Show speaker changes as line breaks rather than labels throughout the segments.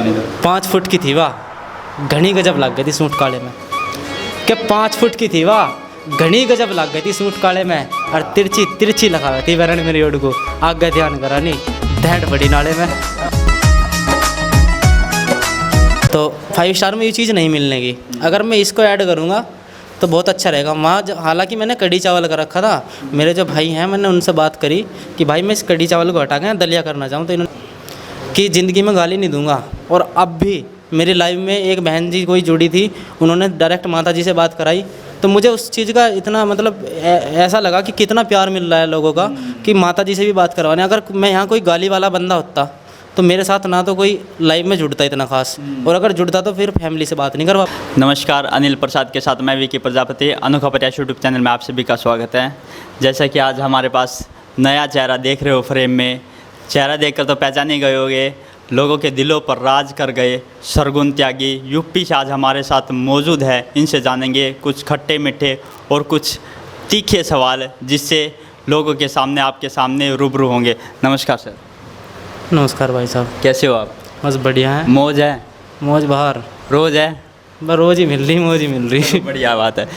बताने दो।
5 फुट की थी वाह, घनी गजब लग गई थी सूट काले में। क्या 5 फुट की थी वाह, घनी गजब लग गई थी सूट काले में। और तिरछी तिरछी लगा हुई थी वरण मेरी ओड को, आगे ध्यान करा नहीं धैंट बड़ी नाले में। तो 5 स्टार में ये चीज़ नहीं मिलने की, अगर मैं इसको ऐड करूँगा तो बहुत अच्छा रहेगा। वहाँ हालांकि मैंने कढ़ी चावल का रखा था, मेरे जो भाई हैं मैंने उनसे बात करी कि भाई मैं इस कढ़ी चावल को हटा के दलिया करना चाहूँ, तो इन्होंने कि ज़िंदगी में गाली नहीं दूंगा। और अब भी मेरी लाइफ में एक बहन जी कोई जुड़ी थी, उन्होंने डायरेक्ट माता जी से बात कराई, तो मुझे उस चीज़ का इतना मतलब ऐसा लगा कि कितना प्यार मिल रहा है लोगों का कि माता जी से भी बात करवाने। अगर मैं यहाँ कोई गाली वाला बंदा होता तो मेरे साथ ना तो कोई लाइफ में जुड़ता इतना खास, और अगर जुड़ता तो फिर फैमिली से बात नहीं करवा।
नमस्कार, अनिल प्रसाद के साथ मैं विकी प्रजापति, अनोखा प्रयास यूट्यूब चैनल में आप सभी का स्वागत है। जैसा कि आज हमारे पास नया चेहरा देख रहे हो फ्रेम में, चेहरा देखकर तो पहचान ही गए होंगे, लोगों के दिलों पर राज कर गए सरगुन त्यागी यूपी से आज हमारे साथ मौजूद है। इनसे जानेंगे कुछ खट्टे मीठे और कुछ तीखे सवाल, जिससे लोगों के सामने आपके सामने रूबरू होंगे। नमस्कार सर।
नमस्कार भाई साहब,
कैसे हो आप?
बस बढ़िया है।
मौज है?
मौज बाहर
रोज़ है?
बस रोज़ ही मिल रही, मौज ही मिल रही।
बढ़िया बात है।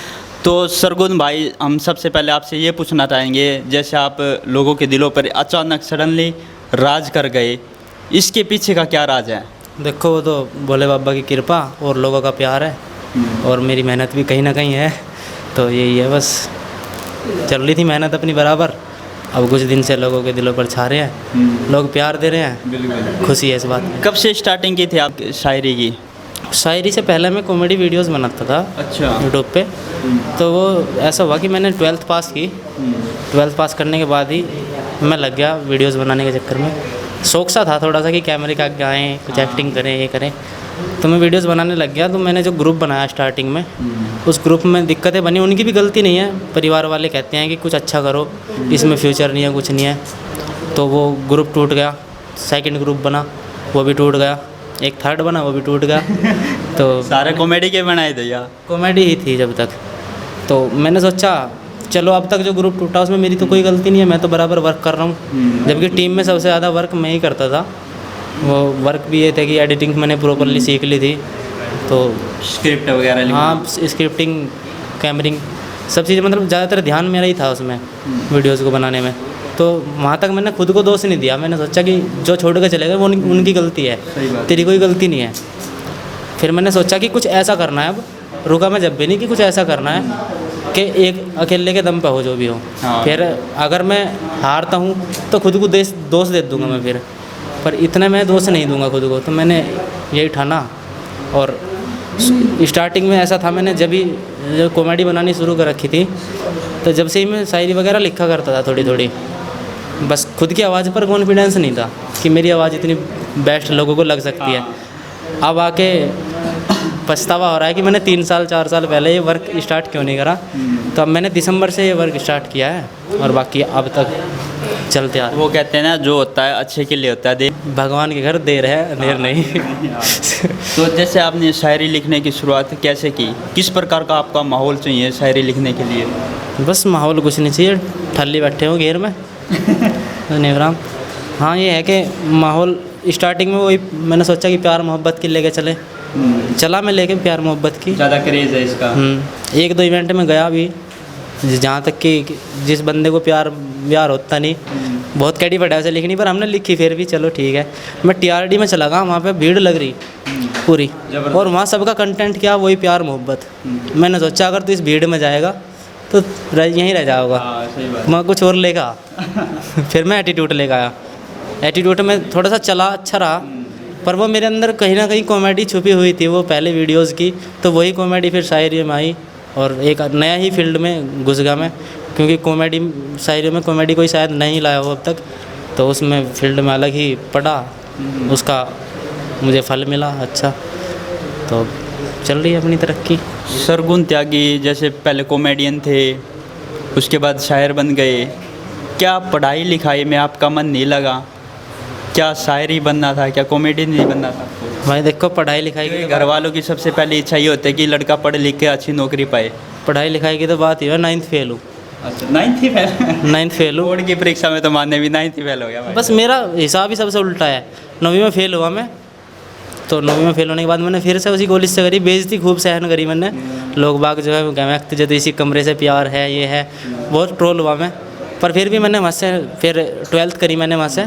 तो सरगुन भाई, हम सबसे पहले आपसे ये पूछना चाहेंगे, जैसे आप लोगों के दिलों पर अचानक सडनली राज कर गए, इसके पीछे का क्या राज है?
देखो वो तो भोले बाबा की कृपा और लोगों का प्यार है, और मेरी मेहनत भी कहीं ना कहीं है, तो यही है बस। चल रही थी मेहनत अपनी बराबर, अब कुछ दिन से लोगों के दिलों पर छा रहे हैं, लोग प्यार दे रहे हैं,
बिल्कुल
खुशी है इस बात में।
कब से स्टार्टिंग की थी आप शायरी की?
शायरी से पहले मैं कॉमेडी वीडियोस बनाता था
अच्छा।
यूट्यूब पे। तो वो ऐसा हुआ कि मैंने 12th पास की, 12th पास करने के बाद ही मैं लग गया वीडियोस बनाने के चक्कर में। शौक सा था थोड़ा सा कि कैमरे के आगे आएँ, कुछ एक्टिंग करें, ये करें, तो मैं वीडियोस बनाने लग गया। तो मैंने जो ग्रुप बनाया स्टार्टिंग में, उस ग्रुप में दिक्कतें बनी, उनकी भी गलती नहीं है, परिवार वाले कहते हैं कि कुछ अच्छा करो, इसमें फ्यूचर नहीं है, कुछ नहीं है, तो वो ग्रुप टूट गया। सेकंड ग्रुप बना, वो भी टूट गया। एक थर्ड बना, वो भी टूट गया। तो
सारे कॉमेडी के बनाए थे या?
कॉमेडी ही थी जब तक। तो मैंने सोचा चलो अब तक जो ग्रुप टूटा उसमें मेरी तो कोई गलती नहीं है, मैं तो बराबर वर्क कर रहा हूँ, जबकि टीम में सबसे ज़्यादा वर्क मैं ही करता था। वो वर्क भी ये थे कि एडिटिंग मैंने प्रॉपरली सीख ली थी, तो
स्क्रिप्ट वगैरह?
हाँ, स्क्रिप्टिंग, कैमरिंग, सब चीज़ें, मतलब ज़्यादातर ध्यान मेरा ही था उसमें वीडियोस को बनाने में। तो वहाँ तक मैंने खुद को दोष नहीं दिया, मैंने सोचा कि जो छोड़ कर चले गए वो उनकी गलती है, तेरी कोई गलती नहीं है। फिर मैंने सोचा कि कुछ ऐसा करना है, अब रुका मैं जब भी नहीं, कि कुछ ऐसा करना है कि एक अकेले के दम पे हो जो भी हो।
हाँ।
फिर अगर मैं हारता हूँ तो खुद को दोष दे दूँगा मैं फिर, पर इतना मैं दोष नहीं दूंगा खुद को। तो मैंने यही ठाना, और स्टार्टिंग में ऐसा था, मैंने जब कॉमेडी बनानी शुरू कर रखी थी, तो जब से ही मैं शायरी वगैरह लिखा करता था थोड़ी थोड़ी, बस खुद की आवाज़ पर कॉन्फिडेंस नहीं था कि मेरी आवाज़ इतनी बेस्ट लोगों को लग सकती है। अब आके पछतावा हो रहा है कि मैंने 3 साल 4 साल पहले ये वर्क स्टार्ट क्यों नहीं करा। तो अब मैंने दिसंबर से ये वर्क स्टार्ट किया है, और बाकी अब तक चलते आ रहा है।
वो कहते हैं ना, जो होता है अच्छे के लिए होता है,
भगवान के घर देर है अंधेर नहीं।
तो जैसे आपने शायरी लिखने की शुरुआत कैसे की? किस प्रकार का आपका माहौल चाहिए शायरी लिखने के लिए?
बस माहौल कुछ नहीं चाहिए, ठल्ली बैठे हो घेर में। नेवराम। हाँ, ये है कि माहौल स्टार्टिंग में वही मैंने सोचा कि प्यार मोहब्बत की लेके चला मैं लेके प्यार मोहब्बत की।
ज़्यादा क्रेज़ है इसका?
1-2 इवेंट में गया भी, जहाँ तक कि जिस बंदे को प्यार होता नहीं, बहुत कैडी पड़ा उसे लिखनी, पर हमने लिखी फिर भी, चलो ठीक है। मैं TRD में चला गया, वहाँ पे भीड़ लग रही पूरी, और वहाँ सबका कंटेंट क्या, वही प्यार मोहब्बत। मैंने सोचा अगर तू इस भीड़ में जाएगा तो यहीं रह जाओगा, मैं कुछ और लेगा। फिर मैं एटीट्यूड लेकर आया। एटीट्यूड में थोड़ा सा चला, अच्छा रहा, पर वो मेरे अंदर कहीं ना कहीं कॉमेडी छुपी हुई थी वो पहले वीडियोस की, तो वही कॉमेडी फिर शायरी में आई, और एक नया ही फील्ड में घुस गया मैं, क्योंकि कॉमेडी शायरी में कॉमेडी कोई शायद नहीं लाया हो अब तक, तो उसमें फील्ड में अलग ही पड़ा, उसका मुझे फल मिला अच्छा, तो चल रही है अपनी तरक्की।
सरगुन त्यागी जैसे पहले कॉमेडियन थे, उसके बाद शायर बन गए, क्या पढ़ाई लिखाई में आपका मन नहीं लगा? क्या शायरी बनना था, क्या कॉमेडियन नहीं बनना था?
भाई देखो, पढ़ाई लिखाई की
घर वालों की सबसे पहले इच्छा ये होती है कि लड़का पढ़ लिख के अच्छी नौकरी पाए।
पढ़ाई लिखाई की तो बात ही है, 9th फेल हूँ।
अच्छा, 9th ही फेल?
9th फेल हूँ।
बोर्ड की परीक्षा में तो मानने भी 9th ही फेल हो गया भाई।
बस मेरा हिसाब ही सबसे उल्टा है, 9वीं में फेल हुआ मैं, तो 9वीं में फेल होने के बाद मैंने फिर से उसी कॉलेज से करी, बेइज्जती खूब सहन करी मैंने। लोग बाग जो है वो कहते तुझे तो इसी कमरे से प्यार है, ये है, बहुत ट्रोल हुआ मैं। पर फिर भी मैंने वहाँ से फिर 12th करी मैंने वहाँ से,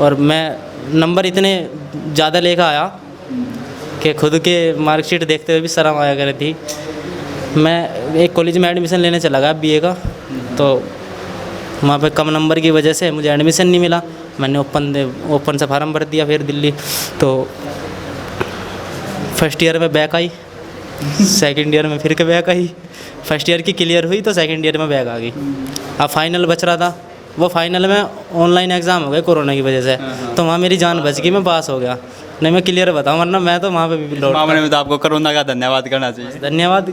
और मैं नंबर इतने ज़्यादा लेकर आया कि खुद के मार्कशीट देखते हुए भी शर्म आया कर थी। मैं एक कॉलेज में एडमिशन लेने चला गया बीए का, तो वहाँ पे कम नंबर की वजह से मुझे एडमिशन नहीं मिला। मैंने ओपन से फार्म भर दिया फिर दिल्ली, तो फर्स्ट ईयर में बैक आई, सेकंड ईयर में फिर के बैक आई, फर्स्ट ईयर की क्लियर हुई तो सेकंड ईयर में बैक आ गई। अब फाइनल बच रहा था, वो फाइनल में ऑनलाइन एग्ज़ाम हो गए कोरोना की वजह से, तो वहाँ मेरी जान बच गई, मैं पास हो गया। नहीं मैं क्लियर बताऊँ, वरना मैं तो वहाँ पे भी लौट।
मामले में तो आपको कोरोना का धन्यवाद करना चाहिए।
धन्यवाद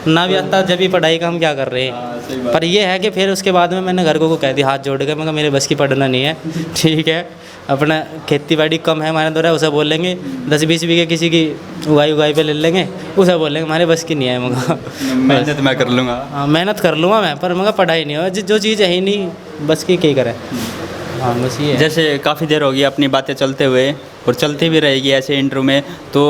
ना भी आता जब भी पढ़ाई का हम क्या कर रहे हैं। पर ये है कि फिर उसके बाद में मैंने घर को कह दिया हाथ जोड़ के, मैं कहा मेरे बस की पढ़ना नहीं है, ठीक है अपना खेती बाड़ी कम है हमारे द्वारा, उसे बोल लेंगे 10-20 बीघे किसी की उगाई पे ले लेंगे, उसे बोल लेंगे हमारे बस की नहीं है। मगर
मेहनत मैं कर लूँगा।
हाँ मेहनत कर लूँगा मैं, पर मगर पढ़ाई नहीं हो, जो चीज़ है ही नहीं बस की क्या करें। हाँ बस ये है।
जैसे काफ़ी देर हो गई अपनी बातें चलते हुए, और चलती भी रहेगी ऐसे इंटरव्यू में, तो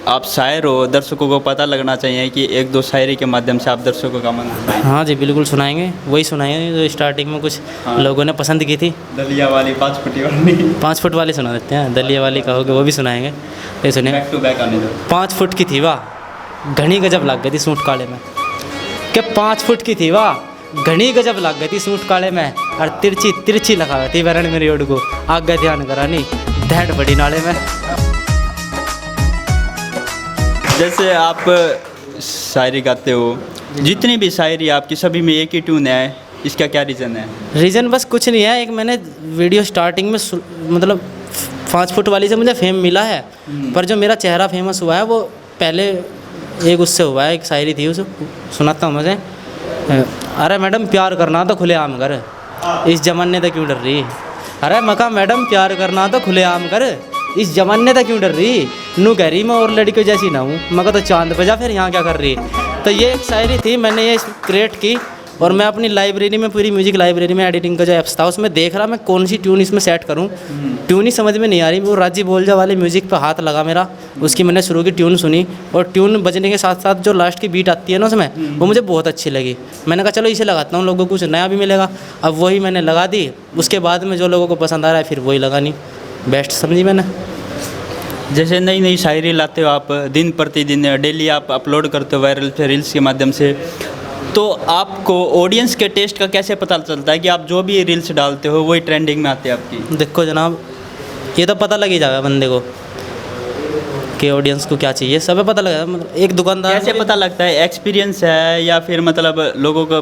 आप शायर हो, दर्शकों को पता लगना चाहिए कि 1-2 शायरी के माध्यम से आप दर्शकों का मन सुनाएं।
हाँ जी बिल्कुल सुनाएंगे, वही सुनाएंगे जो स्टार्टिंग में कुछ लोगों ने पसंद की थी।
दलिया वाली 5 फुटी वाली
5 फुट वाली सुना देते हैं, दलिया वाली कहोगे वो भी सुनाएंगे। ये सुनिए,
बैक टू बैक आने दो।
5 फुट की थी वाह घनी गजब लग गई थी सूट काले में, कि 5 फुट की थी वाह घनी गजब लग गई थी सूट काले में, और तिरछी तिरछी लगा गई थी वरण मेरी ओड को, आगे ध्यान करानी धैट बड़ी नाले में।
जैसे आप शायरी गाते हो, जितनी भी शायरी आपकी सभी में एक ही ट्यून है, इसका क्या रीज़न है?
रीज़न बस कुछ नहीं है, एक मैंने वीडियो स्टार्टिंग में मतलब 5 फुट वाली से मुझे फेम मिला है, पर जो मेरा चेहरा फेमस हुआ है वो पहले एक उससे हुआ है, एक शायरी थी उसे सुनाता हूँ मुझे। अरे मैडम प्यार करना तो खुलेआम कर, इस जमाने तक क्यों डर रही। अरे मका मैडम प्यार करना तो खुलेआम कर, इस जमाने तक क्यों डर रही। नू कह रही मैं और लड़कियों जैसी ना हूँ, मगर तो चांद पे जा फिर यहाँ क्या कर रही। तो ये एक शायरी थी, मैंने ये क्रिएट की, और मैं अपनी लाइब्रेरी में पूरी म्यूजिक लाइब्रेरी में एडिटिंग का जो ऐप्स था उसमें देख रहा मैं कौन सी ट्यून इसमें सेट करूं। ट्यून ही समझ में नहीं आ रही, वो राजी बोलजा वाले म्यूज़िक पे हाथ लगा मेरा, उसकी मैंने शुरू की ट्यून सुनी, और ट्यून बजने के साथ साथ जो लास्ट की बीट आती है ना उसमें, वो मुझे बहुत अच्छी लगी। मैंने कहा चलो इसे लगाता हूँ, लोगों को कुछ नया भी मिलेगा। अब वही मैंने लगा दी, उसके बाद में जो लोगों को पसंद आ रहा है फिर वही लगानी बेस्ट समझी मैंने।
जैसे नई नई शायरी लाते हो आप, दिन प्रतिदिन डेली आप अपलोड करते हो वायरल पे रील्स के माध्यम से, तो आपको ऑडियंस के टेस्ट का कैसे पता चलता है कि आप जो भी रील्स डालते हो वही ट्रेंडिंग में आते हैं आपकी?
देखो जनाब, ये तो पता लग ही जाएगा बंदे को कि ऑडियंस को क्या चाहिए, सब पता लगा। मतलब एक दुकानदार
कैसे पता लगता है? एक्सपीरियंस है या फिर मतलब लोगों को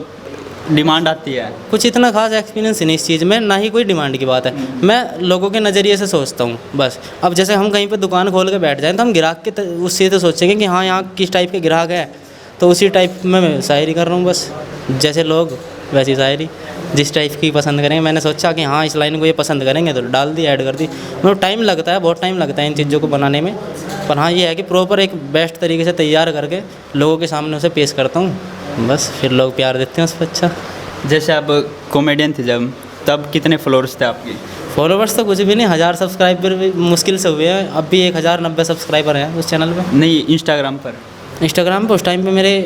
डिमांड आती है?
कुछ इतना खास एक्सपीरियंस नहीं इस चीज़ में, ना ही कोई डिमांड की बात है। मैं लोगों के नज़रिए से सोचता हूँ बस। अब जैसे हम कहीं पे दुकान खोल के बैठ जाएं तो हम ग्राहक के उससे तो सोचेंगे कि हाँ यहाँ किस टाइप के ग्राहक है, तो उसी टाइप में मैं शायरी कर रहा हूँ बस। जैसे लोग वैसी शायरी, जिस टाइप की पसंद करेंगे। मैंने सोचा कि हाँ इस लाइन को ये पसंद करेंगे तो डाल दी, ऐड कर दी। मतलब टाइम लगता है, बहुत टाइम लगता है इन चीज़ों को बनाने में, पर हाँ ये है कि प्रॉपर एक बेस्ट तरीके से तैयार करके लोगों के सामने उसे पेश करता हूँ, बस फिर लोग प्यार देते हैं उस पर। अच्छा,
जैसे आप कॉमेडियन थे जब, तब कितने फॉलोअर्स थे आपके?
फॉलोवर्स तो कुछ भी नहीं, 1000 सब्सक्राइबर भी मुश्किल से हुए हैं। अब भी 1090 सब्सक्राइबर हैं उस चैनल पे।
नहीं, इंस्टाग्राम पर?
इंस्टाग्राम पे उस टाइम पे मेरे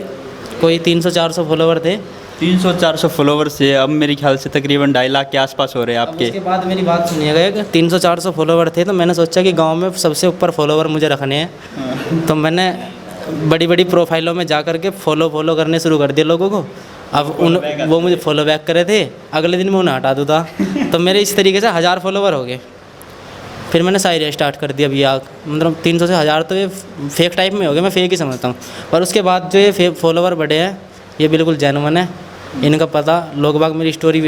कोई 300-400 फॉलोवर थे।
300-400 फॉलोवर्स से अब मेरे ख्याल से तकरीबन 2.5 लाख के आसपास हो रहे हैं
अब
आपके।
उसके बाद मेरी बात सुनिएगा कि 300-400 फॉलोवर थे, तो मैंने सोचा कि गांव में सबसे ऊपर फॉलोवर मुझे रखने हैं। तो मैंने बड़ी बड़ी प्रोफाइलों में जा कर के फॉलो करने शुरू कर दिए लोगों को। अब वो मुझे फॉलो बैक करे थे, अगले दिन मैं उन्हें हटा दूँ तो मेरे इस तरीके से 1000 फॉलोवर हो गए। फिर मैंने शायरी स्टार्ट कर दिया भैया, मतलब 300 से 1000 तो ये फेक टाइप में हो गया, मैं फेक ही समझता हूँ। पर उसके बाद जो ये फॉलोवर बढ़े हैं ये बिल्कुल जेन्युइन है। इनका पता लोग बाग मेरी स्टोरी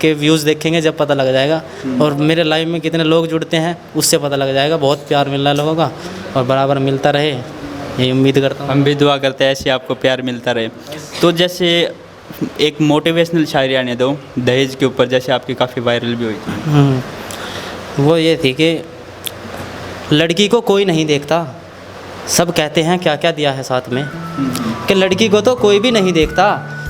के व्यूज़ देखेंगे जब पता लग जाएगा, और मेरे लाइव में कितने लोग जुड़ते हैं उससे पता लग जाएगा। बहुत प्यार मिल रहा है लोगों का, और बराबर मिलता रहे यही उम्मीद करता हूँ।
हम भी दुआ करते हैं ऐसे आपको प्यार मिलता रहे। तो जैसे एक मोटिवेशनल शायरी आने दो दहेज के ऊपर, जैसे आपकी काफ़ी वायरल भी हुई थी।
वो ये थी कि लड़की को कोई नहीं देखता, सब कहते हैं क्या क्या दिया है साथ में। कि लड़की को तो कोई भी नहीं देखता,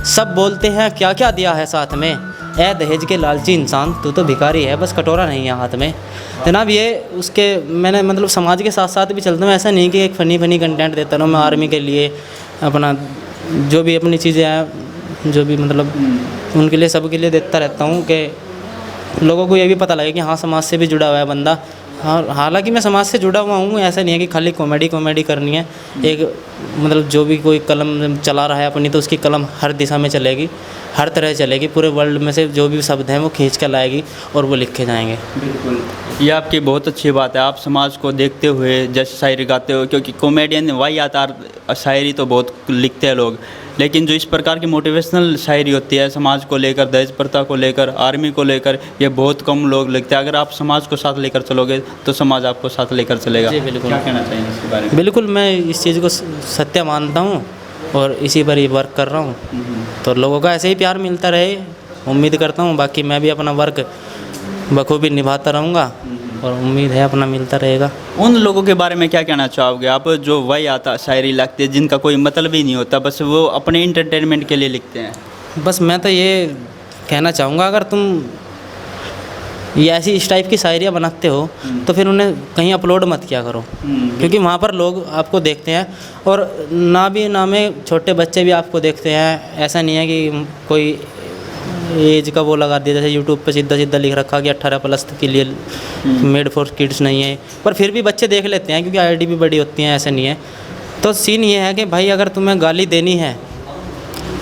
सब बोलते हैं क्या क्या दिया है साथ में। ए दहेज के लालची इंसान, तू तो भिखारी है, बस कटोरा नहीं है हाथ में। जनाब ये उसके मैंने मतलब समाज के साथ साथ भी चलता हूँ, ऐसा नहीं कि एक फ़नी कंटेंट देता रहूँ मैं आर्मी के लिए, अपना जो भी अपनी चीज़ें हैं जो भी मतलब उनके लिए सबके लिए देता रहता हूँ कि लोगों को ये भी पता लगे कि हाँ समाज से भी जुड़ा हुआ है बंदा। और हालांकि मैं समाज से जुड़ा हुआ हूँ, ऐसा नहीं है कि खाली कॉमेडी करनी है। एक मतलब जो भी कोई कलम चला रहा है अपनी, तो उसकी कलम हर दिशा में चलेगी, हर तरह चलेगी, पूरे वर्ल्ड में से जो भी शब्द हैं वो खींच कर लाएगी और वो लिखे जाएंगे।
बिल्कुल, ये आपकी बहुत अच्छी बात है। आप समाज को देखते हुए जैसे शायरी गाते हो, क्योंकि कॉमेडियन वाहियात शायरी तो बहुत लिखते हैं लोग, लेकिन जो इस प्रकार की मोटिवेशनल शायरी होती है समाज को लेकर, दहेज प्रथा को लेकर, आर्मी को लेकर, ये बहुत कम लोग लिखते हैं। अगर आप समाज को साथ लेकर चलोगे तो समाज आपको साथ लेकर चलेगा।
जी बिल्कुल।
क्या कहना चाहिए इसके बारे में?
बिल्कुल, मैं इस चीज़ को सत्य मानता हूँ और इसी पर ही वर्क कर रहा हूँ, तो लोगों का ऐसे ही प्यार मिलता रहे उम्मीद करता हूँ। बाकी मैं भी अपना वर्क बखूबी निभाता रहूँगा और उम्मीद है अपना मिलता रहेगा।
उन लोगों के बारे में क्या कहना चाहोगे आप, जो वही आता शायरी लिखते हैं, जिनका कोई मतलब ही नहीं होता, बस वो अपने इंटरटेनमेंट के लिए लिखते हैं?
बस मैं तो ये कहना चाहूँगा, अगर तुम ये ऐसी इस टाइप की शायरियाँ बनाते हो तो फिर उन्हें कहीं अपलोड मत किया करो, क्योंकि वहाँ पर लोग आपको देखते हैं और ना में छोटे बच्चे भी आपको देखते हैं। ऐसा नहीं है कि कोई एज का वो लगा दिया, जैसे यूट्यूब पे सीधा लिख रखा कि 18+ के लिए मेड फॉर किड्स नहीं है, पर फिर भी बच्चे देख लेते हैं क्योंकि आईडी भी बड़ी होती हैं, ऐसा नहीं है। तो सीन ये है कि भाई अगर तुम्हें गाली देनी है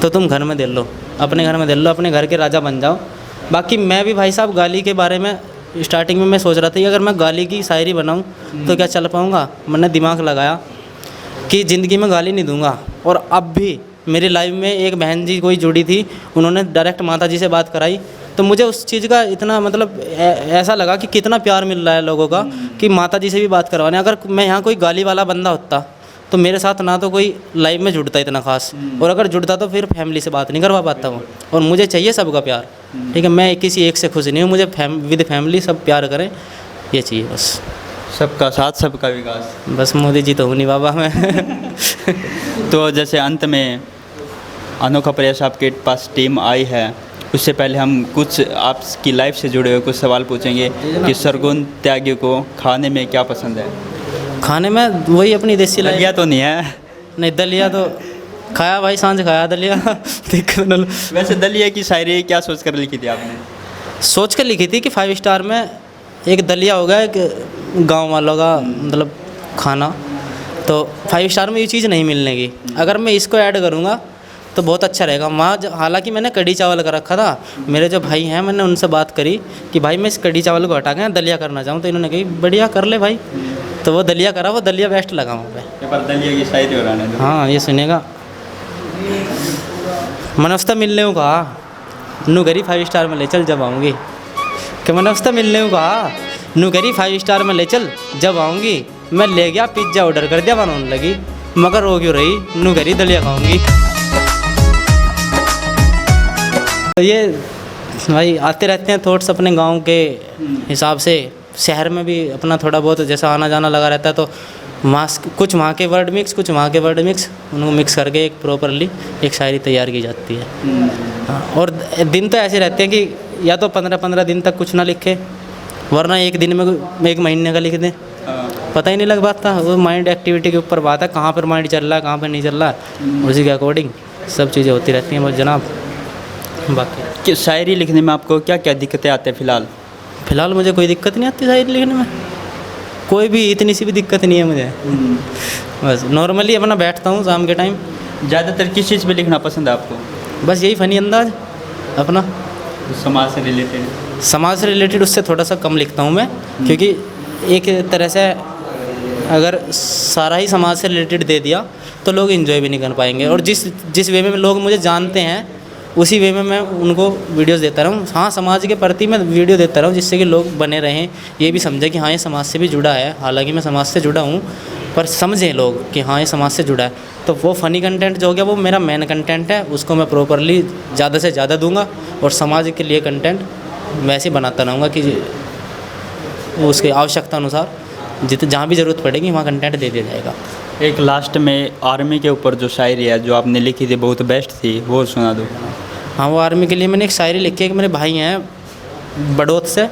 तो तुम घर में दे लो, अपने घर में दे लो, अपने घर के राजा बन जाओ। बाकी मैं भी भाई साहब गाली के बारे में स्टार्टिंग में मैं सोच रहा था कि अगर मैं गाली की शायरी बनाऊं तो क्या चल पाऊंगा। मैंने दिमाग लगाया कि ज़िंदगी में गाली नहीं दूंगा, और अब भी मेरी लाइफ में एक बहन जी कोई जुड़ी थी, उन्होंने डायरेक्ट माता जी से बात कराई, तो मुझे उस चीज़ का इतना मतलब ऐसा लगा कि कितना प्यार मिल रहा है लोगों का कि माता जी से भी बात करवाने। अगर मैं यहाँ कोई गाली वाला बंदा होता तो मेरे साथ ना तो कोई लाइफ में जुड़ता इतना खास, और अगर जुड़ता तो फिर फैमिली से बात नहीं करवा पाता वो। और मुझे चाहिए सबका प्यार, ठीक है, मैं किसी एक से खुश नहीं हूँ, मुझे विद फैमिली सब प्यार करें, ये चाहिए बस।
सबका साथ सबका विकास।
बस मोदी जी तो हूँ नहीं बाबा मैं।
तो जैसे अंत में अनोखा प्रयास आपके पास टीम आई है, उससे पहले हम कुछ आपकी लाइफ से जुड़े हुए कुछ सवाल पूछेंगे कि सरगुन त्यागी को खाने में क्या पसंद है?
खाने में वही अपनी देसी
दलिया तो नहीं है?
नहीं, दलिया तो खाया भाई, सांझ खाया दलिया।
वैसे दलिया की शायरी क्या सोच कर लिखी थी आपने?
सोच कर लिखी थी कि 5 स्टार में एक दलिया होगा, एक गांव वालों का मतलब खाना, तो 5 स्टार में ये चीज़ नहीं मिलने की, अगर मैं इसको ऐड करूँगा तो बहुत अच्छा रहेगा। वहाँ हालांकि मैंने कढ़ी चावल कर रखा था, मेरे जो भाई हैं मैंने उनसे बात करी कि भाई मैं इस कढ़ी चावल को हटा के दलिया करना चाहूँ, तो इन्होंने कही बढ़िया कर ले भाई, तो वो दलिया करा, वो दलिया बेस्ट लगा वहाँ पे।
पर दलिया की शायरी हो रहा है।
हाँ ये सुनेगा, मैंने उससे मिलने को कहा, नू करी 5 स्टार में ले चल जब आऊँगी, कि मैंने उससे मिलने को कहा, नू करी 5 स्टार में ले चल जब आऊँगी, मैं ले गया पिज्ज़ा ऑर्डर कर दिया, बनाने लगी, मगर रो क्यों रही, नू करी दलिया खाऊँगी। तो ये भाई आते रहते हैं थॉट्स अपने गांव के हिसाब से, शहर में भी अपना थोड़ा बहुत जैसा आना जाना लगा रहता है, तो वहाँ कुछ वहाँ के वर्ड मिक्स, कुछ वहाँ के वर्ड मिक्स, उनको मिक्स करके एक प्रॉपरली एक शायरी तैयार की जाती है। हाँ, और दिन तो ऐसे रहते हैं कि या तो 15-15 दिन तक कुछ ना लिखे, वरना एक दिन में 1 महीने का लिख दें, पता ही नहीं लग पाता। वो माइंड एक्टिविटी के ऊपर बात है, कहाँ पर माइंड चल रहा है, कहाँ पर नहीं चल रहा है, उसी के अकॉर्डिंग सब चीज़ें होती रहती हैं बस जनाब। बाकी
कि शायरी लिखने में आपको क्या क्या दिक्कतें आती हैं फ़िलहाल?
मुझे कोई दिक्कत नहीं आती शायरी लिखने में, कोई भी इतनी सी भी दिक्कत नहीं है मुझे। बस नॉर्मली अपना बैठता हूँ शाम के टाइम।
ज़्यादातर किस चीज़ पे लिखना पसंद है आपको?
बस यही फ़नी अंदाज अपना,
समाज से रिलेटेड।
समाज से रिलेटेड उससे थोड़ा सा कम लिखता हूँ मैं, क्योंकि एक तरह से अगर सारा ही समाज से रिलेटेड दे दिया तो लोग एंजॉय भी नहीं कर पाएंगे, और जिस वे में लोग मुझे जानते हैं उसी वे में मैं उनको वीडियोस देता रहूँ। हाँ, समाज के प्रति मैं वीडियो देता रहूँ जिससे कि लोग बने रहें, ये भी समझें कि हाँ ये समाज से भी जुड़ा है। हालांकि मैं समाज से जुड़ा हूँ, पर समझें लोग कि हाँ ये समाज से जुड़ा है। तो वो फ़नी कंटेंट जो हो गया वो मेरा मेन कंटेंट है, उसको मैं प्रॉपरली ज़्यादा से ज़्यादा दूंगा, और समाज के लिए कंटेंट वैसे बनाता रहूँगा कि उसकी आवश्यकता अनुसार जहाँ भी ज़रूरत पड़ेगी वहाँ कंटेंट दे दिया जाएगा।
एक लास्ट में आर्मी के ऊपर जो शायरी है जो आपने लिखी थी बहुत बेस्ट थी, वो सुना दो।
हाँ, वो आर्मी के लिए मैंने एक शायरी लिखी है कि मेरे भाई हैं बड़ौत से,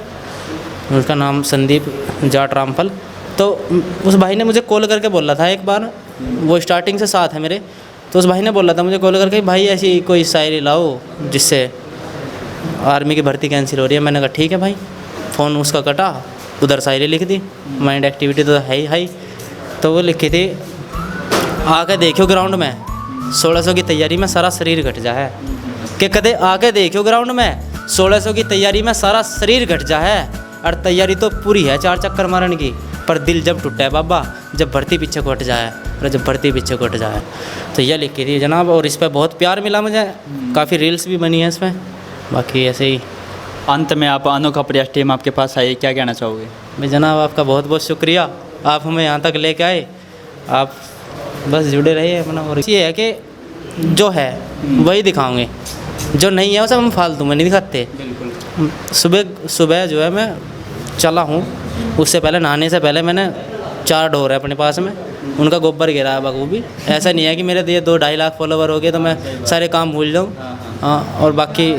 उसका नाम संदीप जाट रामफल। तो उस भाई ने मुझे कॉल करके बोला था एक बार, वो स्टार्टिंग से साथ है मेरे, तो उस भाई ने बोला था मुझे कॉल करके, भाई ऐसी कोई शायरी लाओ जिससे आर्मी की भर्ती कैंसिल हो रही है। मैंने कहा ठीक है भाई। फ़ोन उसका कटा, उधर शायरी लिख दी, माइंड एक्टिविटी तो है ही। तो वो लिखी थी, आके देखियो ग्राउंड में 1600 की तैयारी में सारा शरीर घट जा है, कि कदे आके देखियो ग्राउंड में 1600 की तैयारी में सारा शरीर घट जा है, और तैयारी तो पूरी है 4 चक्कर मारने की, पर दिल जब टूटा है बाबा जब भर्ती पीछे को हट जाए, और जब भर्ती पीछे को हट जाए। तो यह लिखी थी जनाब, और इस पर बहुत प्यार मिला मुझे, काफ़ी रील्स भी बनी है इसमें। बाकी ऐसे ही
अंत में आप अनोखा प्रयास टीम आपके पास आई, क्या कहना चाहोगे?
भाई जनाब, आपका बहुत बहुत शुक्रिया, आप हमें यहाँ तक लेके आए, आप बस जुड़े रहिए अपना। और ये है कि जो है वही दिखाओगे, जो नहीं है वो सब हम फालतू में नहीं दिखाते। सुबह सुबह जो है मैं चला हूँ, उससे पहले नहाने से पहले मैंने 4 ढोर है अपने पास में, उनका गोबर गिरा है बखूबी। ऐसा नहीं है कि मेरे ये 2-2.5 लाख फॉलोवर हो गए तो मैं सारे काम भूल जाऊँ। हाँ, और बाकी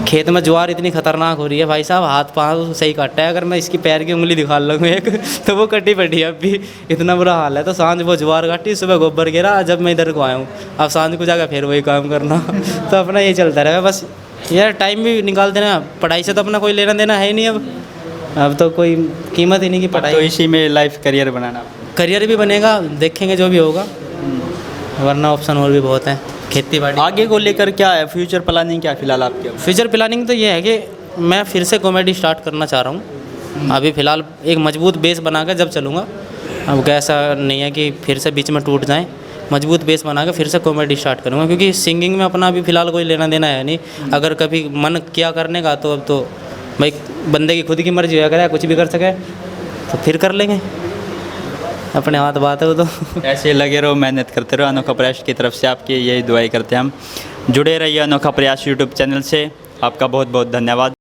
खेत में ज्वार इतनी खतरनाक हो रही है भाई साहब, हाथ पाँव सही काटा है। अगर मैं इसकी पैर की उंगली दिखा लगूँ एक तो वो कटी पड़ी है अब भी, इतना बुरा हाल है। तो सांझ वो ज्वार काटी, सुबह गोबर गिरा, जब मैं इधर को आया हूँ, अब सांझ को जाकर फिर वही काम करना तो अपना ये चलता रहेगा बस। यार टाइम भी निकाल देना, पढ़ाई से तो अपना कोई लेना देना है ही नहीं अब तो कोई कीमत ही नहीं की पढ़ाई।
तो इसी में लाइफ करियर बनाना,
करियर भी बनेगा, देखेंगे जो भी होगा, वरना ऑप्शन और भी बहुत हैं। खेती बाड़ी
आगे को लेकर क्या है फ्यूचर प्लानिंग, क्या फिलहाल आपके?
फ्यूचर प्लानिंग तो ये है कि मैं फिर से कॉमेडी स्टार्ट करना चाह रहा हूँ। अभी फ़िलहाल एक मजबूत बेस बनाकर जब चलूँगा, अब ऐसा नहीं है कि फिर से बीच में टूट जाए, मजबूत बेस बना के फिर से कॉमेडी स्टार्ट करूँगा, क्योंकि सिंगिंग में अपना अभी फ़िलहाल कोई लेना देना है नहीं। अगर कभी मन किया करने का तो अब तो भाई बंदे की खुद की मर्जी होया करे, कुछ भी कर सके तो फिर कर लेंगे, अपने हाथ बात है वो तो।
ऐसे लगे रहो, मेहनत करते रहो। अनोखा प्रयास की तरफ से आपकी यही दुआई करते हैं हम। जुड़े रहिए अनोखा प्रयास यूट्यूब चैनल से। आपका बहुत बहुत धन्यवाद।